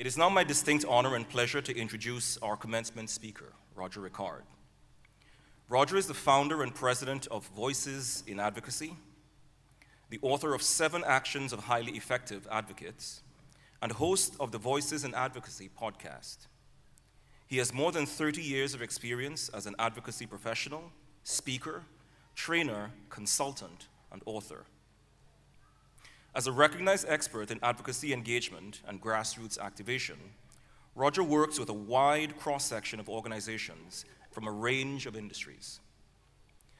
It is now my distinct honor and pleasure to introduce our commencement speaker, Roger Rickard. Roger is the founder and president of Voices in Advocacy, the author of 7 Actions of Highly Effective Advocates, and host of the Voices in Advocacy podcast. He has more than 30 years of experience as an advocacy professional, speaker, trainer, consultant, and author. As a recognized expert in advocacy engagement and grassroots activation, Roger works with a wide cross-section of organizations from a range of industries.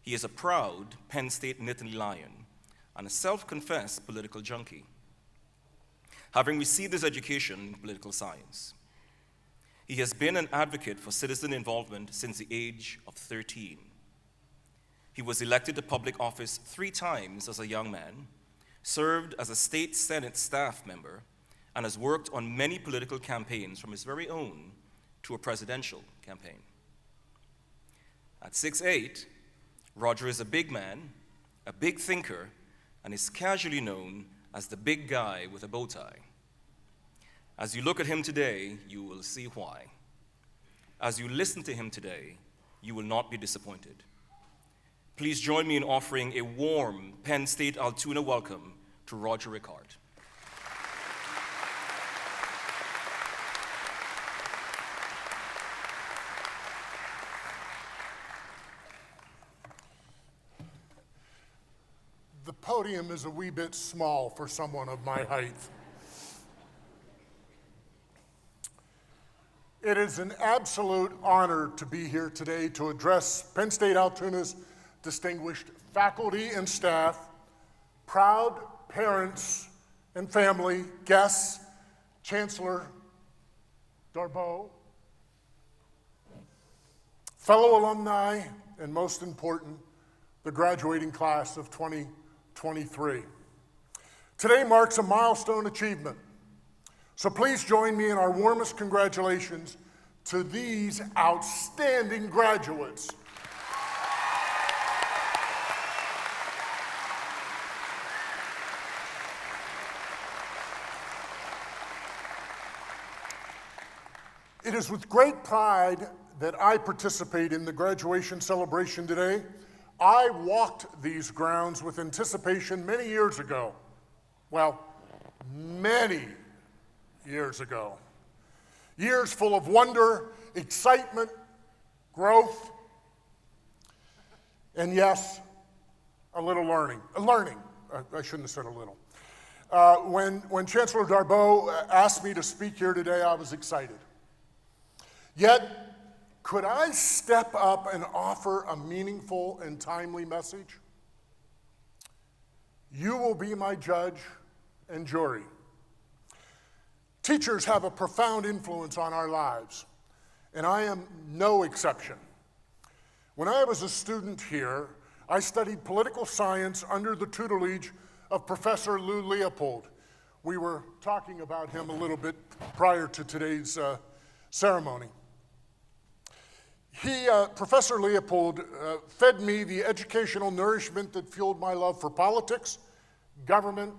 He is a proud Penn State Nittany Lion and a self-confessed political junkie, having received his education in political science. He has been an advocate for citizen involvement since the age of 13. He was elected to public office 3 times as a young man, served as a state Senate staff member, and has worked on many political campaigns from his very own to a presidential campaign. At 6'8", Roger is a big man, a big thinker, and is casually known as the big guy with a bow tie. As you look at him today, you will see why. As you listen to him today, you will not be disappointed. Please join me in offering a warm Penn State Altoona welcome to Roger Rickard. The podium is a wee bit small for someone of my height. It is an absolute honor to be here today to address Penn State Altoona's distinguished faculty and staff, proud parents and family, guests, Chancellor Darboux, fellow alumni, and most important, the graduating class of 2023. Today marks a milestone achievement, so please join me in our warmest congratulations to these outstanding graduates. It is with great pride that I participate in the graduation celebration today. I walked these grounds with anticipation many years ago. Well, many years ago. Years full of wonder, excitement, growth, and yes, a little learning. I shouldn't have said a little. When Chancellor Darboux asked me to speak here today, I was excited. Yet, could I step up and offer a meaningful and timely message? You will be my judge and jury. Teachers have a profound influence on our lives, and I am no exception. When I was a student here, I studied political science under the tutelage of Professor Lou Leopold. We were talking about him a little bit prior to today's ceremony. Professor Leopold fed me the educational nourishment that fueled my love for politics, government,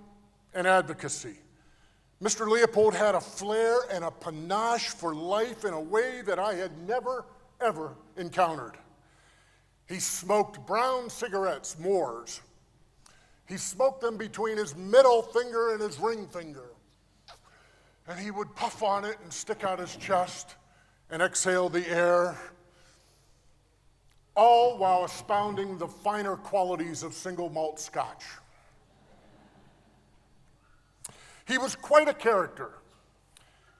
and advocacy. Mr. Leopold had a flair and a panache for life in a way that I had never, ever encountered. He smoked brown cigarettes, Moors. He smoked them between his middle finger and his ring finger. And he would puff on it and stick out his chest and exhale the air, all while expounding the finer qualities of single malt scotch. He was quite a character.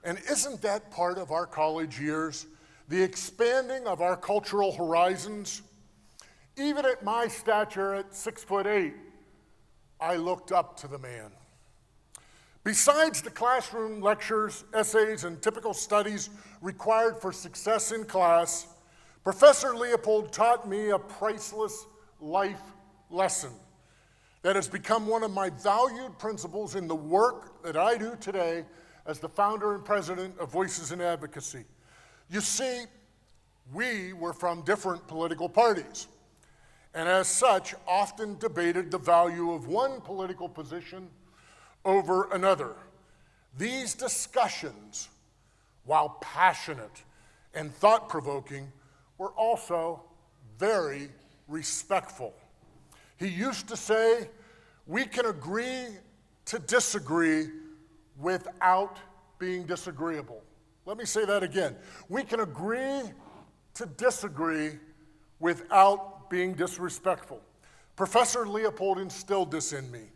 And isn't that part of our college years? The expanding of our cultural horizons? Even at my stature at 6'8", I looked up to the man. Besides the classroom lectures, essays, and typical studies required for success in class, Professor Leopold taught me a priceless life lesson that has become one of my valued principles in the work that I do today as the founder and president of Voices in Advocacy. You see, we were from different political parties, and as such, often debated the value of one political position over another. These discussions while passionate and thought-provoking, were also very respectful. He used to say, "We can agree to disagree without being disagreeable." Let me say that again. We can agree to disagree without being disrespectful. Professor Leopold instilled this in me.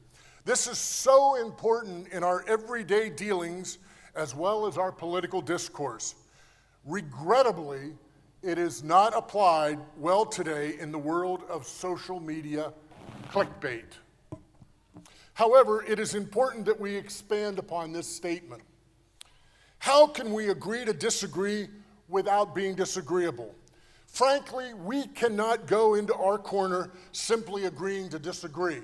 This is so important in our everyday dealings as well as our political discourse. Regrettably, it is not applied well today in the world of social media clickbait. However, it is important that we expand upon this statement. How can we agree to disagree without being disagreeable? Frankly, we cannot go into our corner simply agreeing to disagree.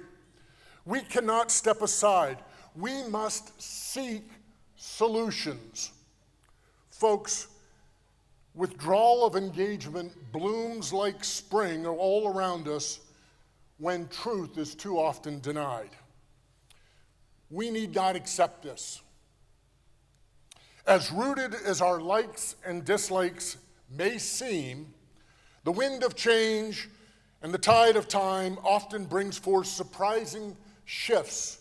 We cannot step aside. We must seek solutions. Folks, withdrawal of engagement blooms like spring all around us when truth is too often denied. We need not accept this. As rooted as our likes and dislikes may seem, the wind of change and the tide of time often brings forth surprising shifts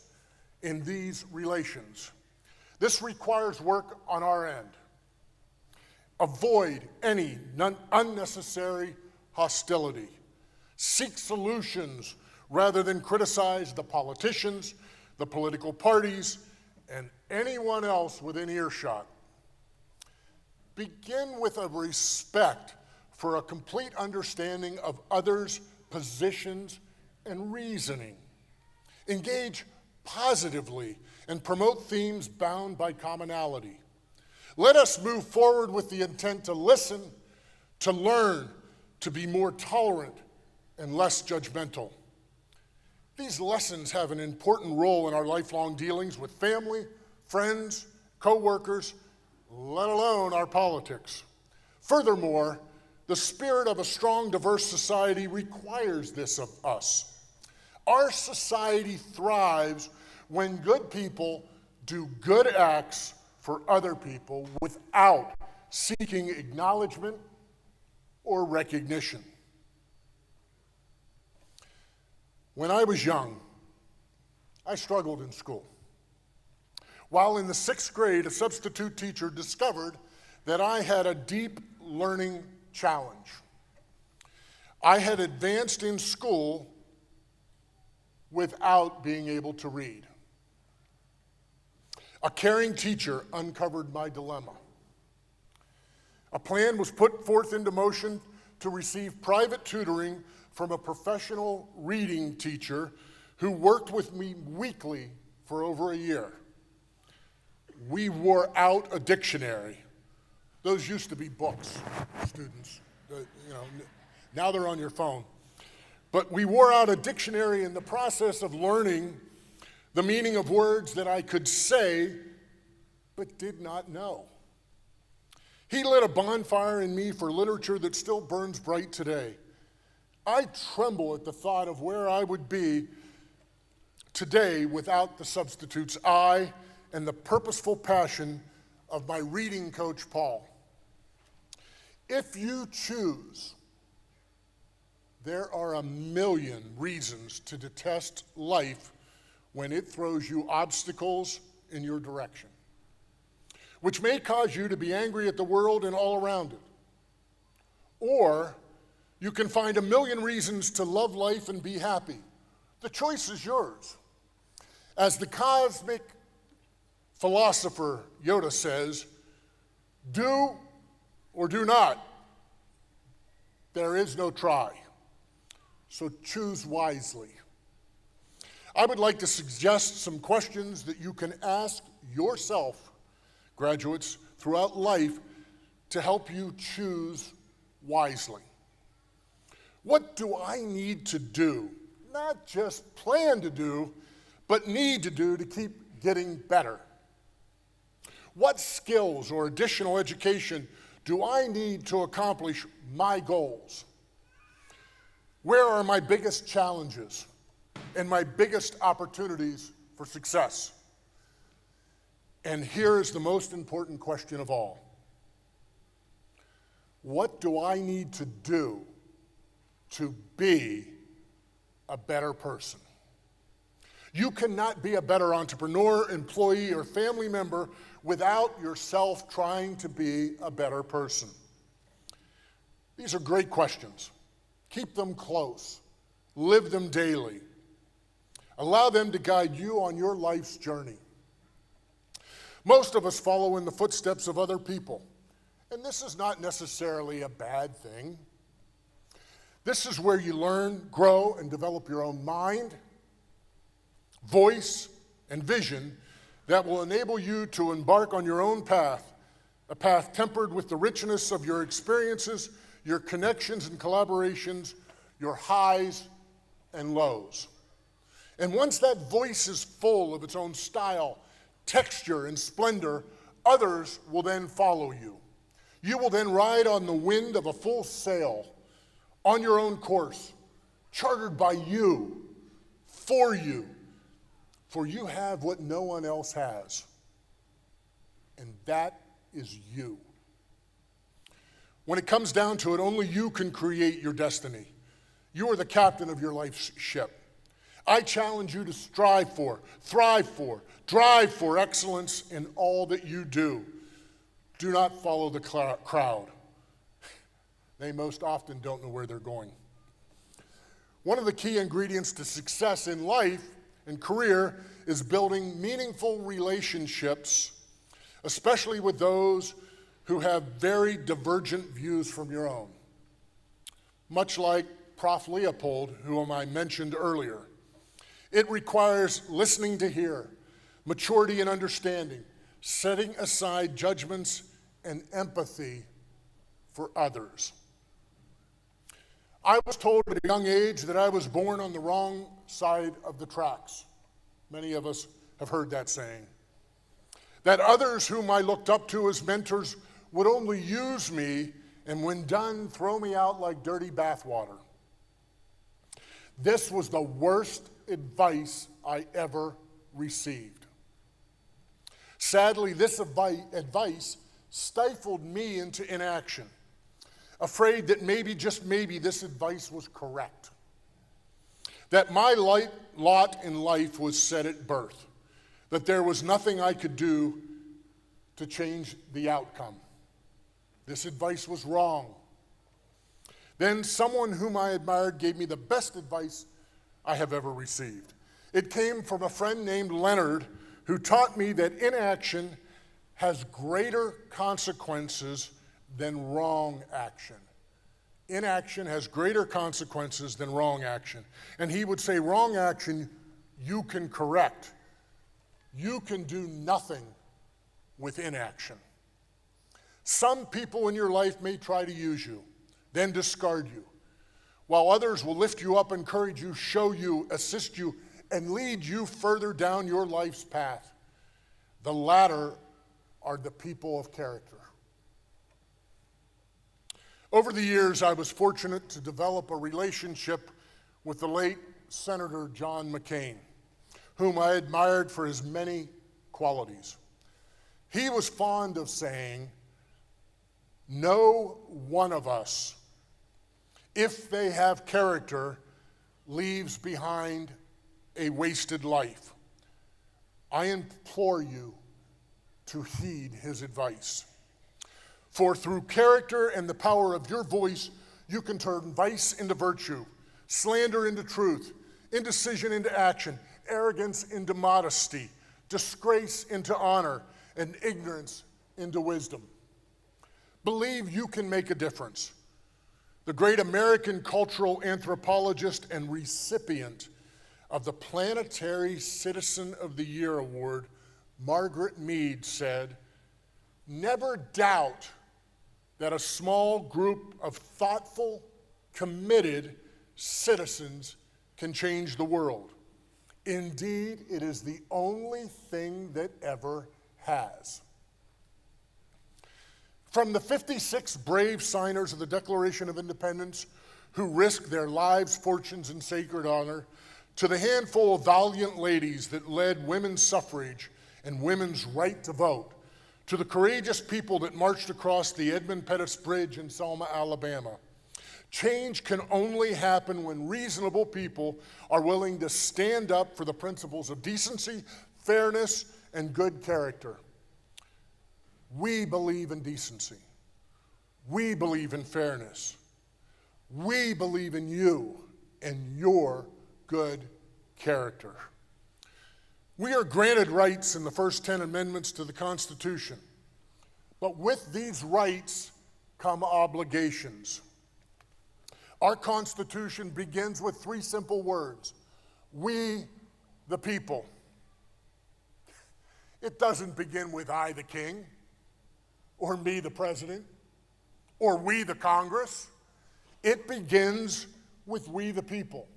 in these relations. This requires work on our end. Avoid any unnecessary hostility. Seek solutions rather than criticize the politicians, the political parties, and anyone else within earshot. Begin with a respect for a complete understanding of others' positions and reasoning. Engage positively and promote themes bound by commonality. Let us move forward with the intent to listen, to learn, to be more tolerant and less judgmental. These lessons have an important role in our lifelong dealings with family, friends, co-workers, let alone our politics. Furthermore, the spirit of a strong, diverse society requires this of us. Our society thrives when good people do good acts for other people without seeking acknowledgement or recognition. When I was young, I struggled in school. While in the 6th grade, a substitute teacher discovered that I had a deep learning challenge. I had advanced in school without being able to read. A caring teacher uncovered my dilemma. A plan was put forth into motion to receive private tutoring from a professional reading teacher who worked with me weekly for over a year. We wore out a dictionary. Those used to be books, students. Now they're on your phone. But we wore out a dictionary in the process of learning the meaning of words that I could say but did not know. He lit a bonfire in me for literature that still burns bright today. I tremble at the thought of where I would be today without the substitute's eye and the purposeful passion of my reading coach, Paul. If you choose, there are a million reasons to detest life when it throws you obstacles in your direction, which may cause you to be angry at the world and all around it. Or you can find a million reasons to love life and be happy. The choice is yours. As the cosmic philosopher Yoda says, do or do not. There is no try. So choose wisely. I would like to suggest some questions that you can ask yourself, graduates, throughout life to help you choose wisely. What do I need to do? Not just plan to do, but need to do to keep getting better. What skills or additional education do I need to accomplish my goals? Where are my biggest challenges and my biggest opportunities for success? And here is the most important question of all. What do I need to do to be a better person? You cannot be a better entrepreneur, employee, or family member without yourself trying to be a better person. These are great questions. Keep them close. Live them daily. Allow them to guide you on your life's journey. Most of us follow in the footsteps of other people, and this is not necessarily a bad thing. This is where you learn, grow, and develop your own mind, voice, and vision that will enable you to embark on your own path, a path tempered with the richness of your experiences, your connections and collaborations, your highs and lows. And once that voice is full of its own style, texture, and splendor, others will then follow you. You will then ride on the wind of a full sail, on your own course, chartered by you, for you have what no one else has, and that is you. When it comes down to it, only you can create your destiny. You are the captain of your life's ship. I challenge you to strive for, thrive for, drive for excellence in all that you do. Do not follow the crowd. They most often don't know where they're going. One of the key ingredients to success in life and career is building meaningful relationships, especially with those who have very divergent views from your own. Much like Prof. Leopold, whom I mentioned earlier. It requires listening to hear, maturity and understanding, setting aside judgments and empathy for others. I was told at a young age that I was born on the wrong side of the tracks. Many of us have heard that saying. That others whom I looked up to as mentors would only use me and when done, throw me out like dirty bathwater. This was the worst advice I ever received. Sadly, this advice stifled me into inaction, afraid that maybe, just maybe, this advice was correct. That my lot in life was set at birth, that there was nothing I could do to change the outcome. This advice was wrong. Then someone whom I admired gave me the best advice I have ever received. It came from a friend named Leonard, who taught me that inaction has greater consequences than wrong action. Inaction has greater consequences than wrong action. And he would say, wrong action, you can correct. You can do nothing with inaction. Some people in your life may try to use you, then discard you, while others will lift you up, encourage you, show you, assist you, and lead you further down your life's path. The latter are the people of character. Over the years, I was fortunate to develop a relationship with the late Senator John McCain, whom I admired for his many qualities. He was fond of saying, no one of us, if they have character, leaves behind a wasted life. I implore you to heed his advice. For through character and the power of your voice, you can turn vice into virtue, slander into truth, indecision into action, arrogance into modesty, disgrace into honor, and ignorance into wisdom. Believe you can make a difference. The great American cultural anthropologist and recipient of the Planetary Citizen of the Year Award, Margaret Mead, said, "Never doubt that a small group of thoughtful, committed citizens can change the world. Indeed, it is the only thing that ever has." From the 56 brave signers of the Declaration of Independence who risked their lives, fortunes, and sacred honor, to the handful of valiant ladies that led women's suffrage and women's right to vote, to the courageous people that marched across the Edmund Pettus Bridge in Selma, Alabama. Change can only happen when reasonable people are willing to stand up for the principles of decency, fairness, and good character. We believe in decency. We believe in fairness. We believe in you and your good character. We are granted rights in the first 10 amendments to the Constitution, but with these rights come obligations. Our Constitution begins with 3 simple words: we the people. It doesn't begin with I the king, or me the president, or we the Congress. It begins with we the people.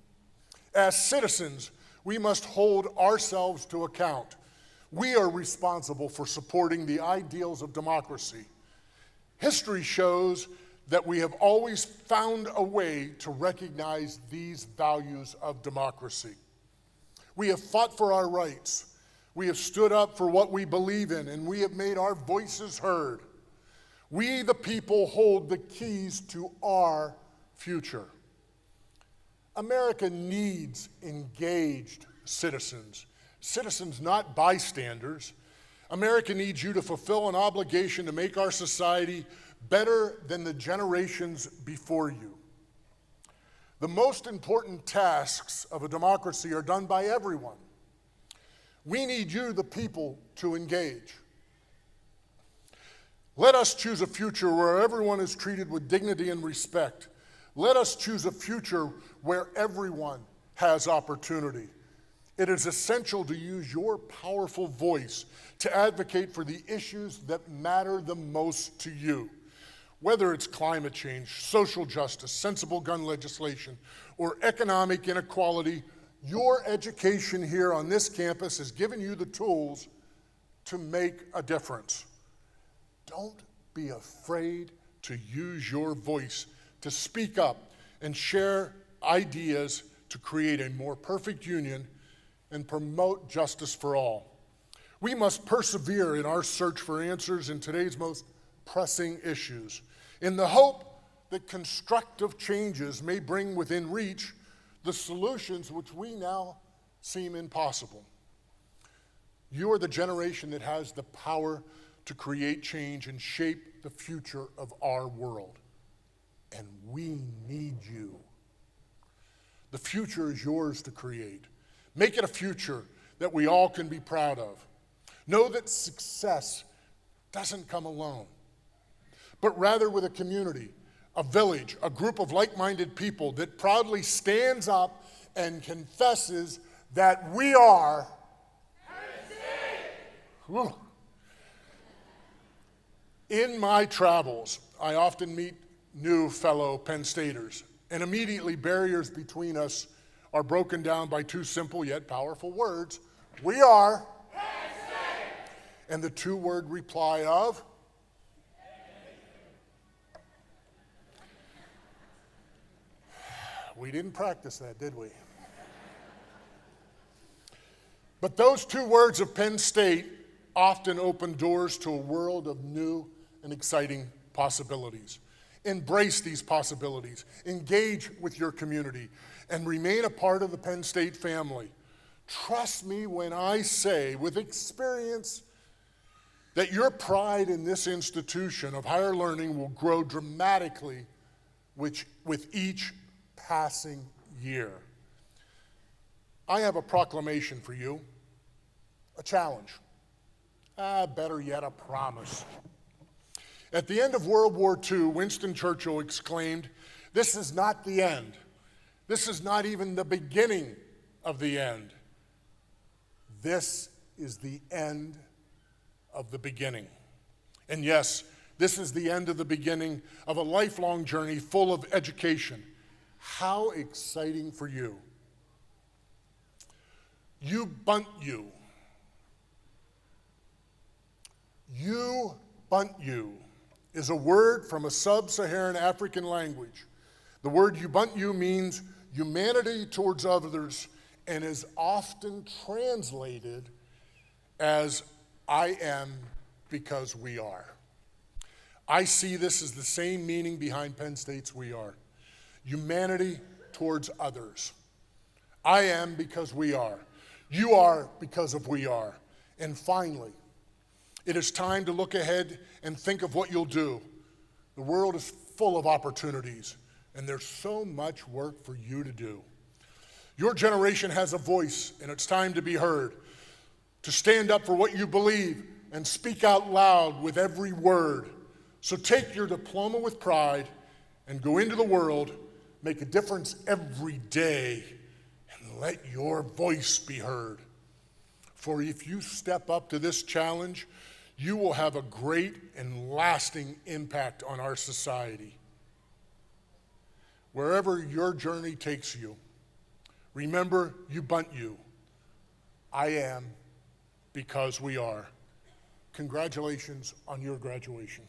As citizens, we must hold ourselves to account. We are responsible for supporting the ideals of democracy. History shows that we have always found a way to recognize these values of democracy. We have fought for our rights. We have stood up for what we believe in, and we have made our voices heard. We, the people, hold the keys to our future. America needs engaged citizens, citizens not bystanders. America needs you to fulfill an obligation to make our society better than the generations before you. The most important tasks of a democracy are done by everyone. We need you, the people, to engage. Let us choose a future where everyone is treated with dignity and respect. Let us choose a future where everyone has opportunity. It is essential to use your powerful voice to advocate for the issues that matter the most to you. Whether it's climate change, social justice, sensible gun legislation, or economic inequality, your education here on this campus has given you the tools to make a difference. Don't be afraid to use your voice to speak up and share ideas to create a more perfect union and promote justice for all. We must persevere in our search for answers in today's most pressing issues, in the hope that constructive changes may bring within reach the solutions which we now seem impossible. You are the generation that has the power to create change and shape the future of our world. And we need you. The future is yours to create. Make it a future that we all can be proud of. Know that success doesn't come alone, but rather with a community, a village, a group of like-minded people that proudly stands up and confesses that we are Penn. In my travels, I often meet new fellow Penn Staters, and immediately barriers between us are broken down by 2 simple yet powerful words: we are Penn State. And the 2-word reply of we didn't practice that, did we? But those 2 words of Penn State often open doors to a world of new and exciting possibilities. Embrace these possibilities, engage with your community, and remain a part of the Penn State family. Trust me when I say, with experience, that your pride in this institution of higher learning will grow dramatically with each passing year. I have a proclamation for you, a challenge, better yet, a promise. At the end of World War II, Winston Churchill exclaimed, "This is not the end. This is not even the beginning of the end. This is the end of the beginning." And yes, this is the end of the beginning of a lifelong journey full of education. How exciting for you. Ubuntu. Ubuntu is a word from a sub-Saharan African language. The word Ubuntu means humanity towards others and is often translated as I am because we are. I see this as the same meaning behind Penn State's We Are. Humanity towards others. I am because we are. You are because of we are. And finally, it is time to look ahead and think of what you'll do. The world is full of opportunities, and there's so much work for you to do. Your generation has a voice, and it's time to be heard, to stand up for what you believe and speak out loud with every word. So take your diploma with pride and go into the world, make a difference every day, and let your voice be heard. For if you step up to this challenge, you will have a great and lasting impact on our society. Wherever your journey takes you, remember you bunt you. I am because we are. Congratulations on your graduation.